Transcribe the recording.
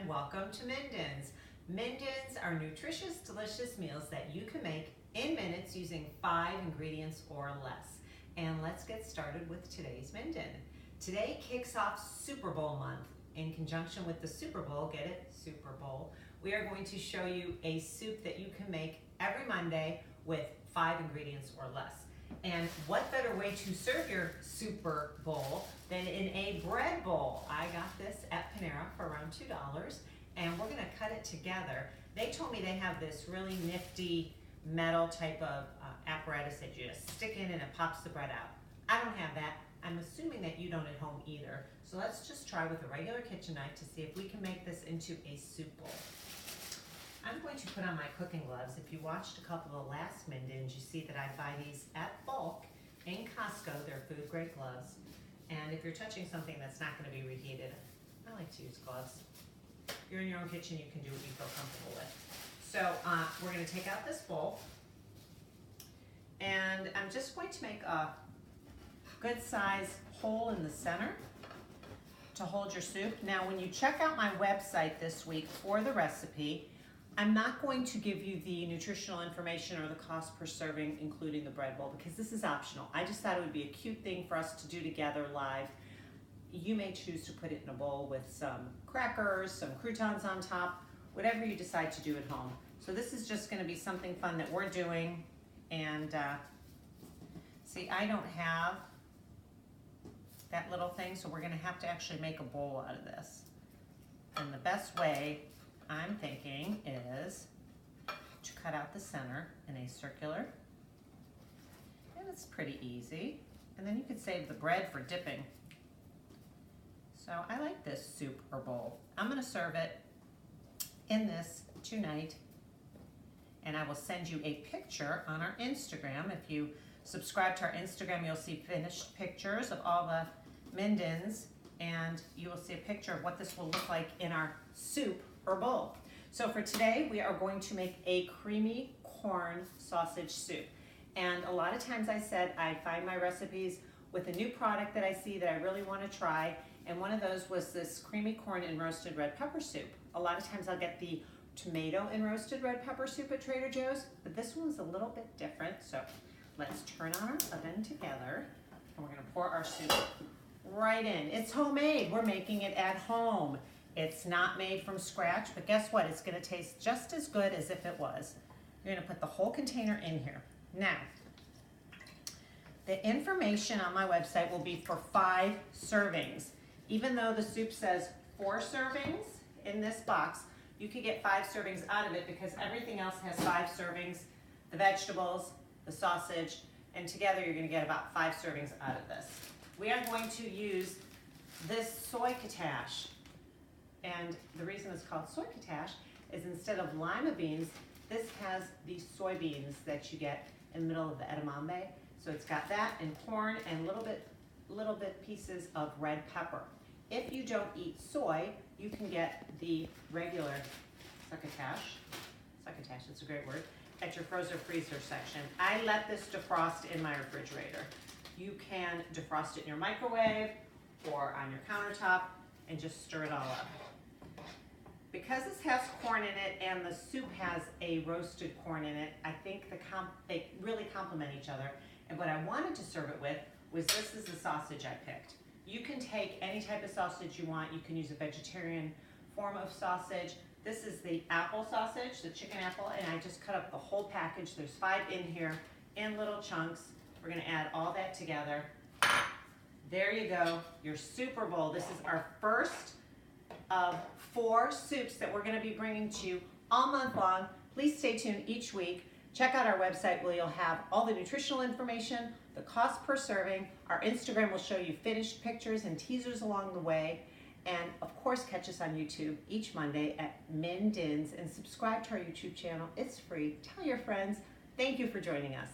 and welcome to Mindens. Mindens are nutritious, delicious meals that you can make in minutes using 5 ingredients or less. And let's get started with today's Minden. Today kicks off Super Bowl month. In conjunction with the Super Bowl, get it? Super Bowl. We are going to show you a soup that you can make every Monday with 5 ingredients or less. And what better way to serve your Super Bowl than in a bread bowl? I got this at Panera for around $2, and we're gonna cut it together. They told me they have this really nifty metal type of apparatus that you just stick in and it pops the bread out. I don't have that. I'm assuming that you don't at home either. So let's just try with a regular kitchen knife to see if we can make this into a soup bowl. I'm going to put on my cooking gloves. If you watched a couple of the last Mindens, you see that I buy these at bulk in Costco. They're food grade gloves. And if you're touching something that's not going to be reheated, I like to use gloves. If you're in your own kitchen, you can do what you feel comfortable with. So we're going to take out this bowl. And I'm just going to make a good size hole in the center to hold your soup. Now, when you check out my website this week for the recipe, I'm not going to give you the nutritional information or the cost per serving, including the bread bowl, because this is optional. I just thought it would be a cute thing for us to do together live. You may choose to put it in a bowl with some crackers, some croutons on top, whatever you decide to do at home. So this is just going to be something fun that we're doing. And see, I don't have that little thing, so we're going to have to actually make a bowl out of this. And the best way, I'm thinking, is to cut out the center in a circular. And it's pretty easy. And then you could save the bread for dipping. So I like this soup or bowl. I'm going to serve it in this tonight. And I will send you a picture on our Instagram. If you subscribe to our Instagram, you'll see finished pictures of all the Mindens. And you will see a picture of what this will look like in our soup or bowl. So for today, we are going to make a creamy corn sausage soup. And a lot of times I said I find my recipes with a new product that I see that I really want to try. And one of those was this creamy corn and roasted red pepper soup. A lot of times I'll get the tomato and roasted red pepper soup at Trader Joe's, but this one's a little bit different. So let's turn on our oven together, and we're gonna pour our soup right in. It's homemade. We're making it at home. It's not made from scratch, but guess what? It's gonna taste just as good as if it was. You're gonna put the whole container in here. Now, the information on my website will be for 5 servings. Even though the soup says 4 servings in this box, you could get 5 servings out of it because everything else has 5 servings, the vegetables, the sausage, and together you're gonna get about 5 servings out of this. We are going to use this Soycatash. And the reason it's called Soycatash is instead of lima beans, this has the soybeans that you get in the middle of the edamame. So it's got that and corn and little bit pieces of red pepper. If you don't eat soy, you can get the regular succotash, it's a great word, at your frozen freezer section. I let this defrost in my refrigerator. You can defrost it in your microwave or on your countertop and just stir it all up. Because this has corn in it and the soup has a roasted corn in it, I think they really complement each other. And what I wanted to serve it with was this is the sausage I picked. You can take any type of sausage you want. You can use a vegetarian form of sausage. This is the apple sausage, the chicken apple, and I just cut up the whole package. There's 5 in here in little chunks. We're gonna add all that together. There you go, your Super Bowl. This is our first of 4 soups that we're gonna be bringing to you all month long. Please stay tuned each week. Check out our website where you'll have all the nutritional information, the cost per serving. Our Instagram will show you finished pictures and teasers along the way. And of course, catch us on YouTube each Monday at Mindens and subscribe to our YouTube channel. It's free. Tell your friends. Thank you for joining us.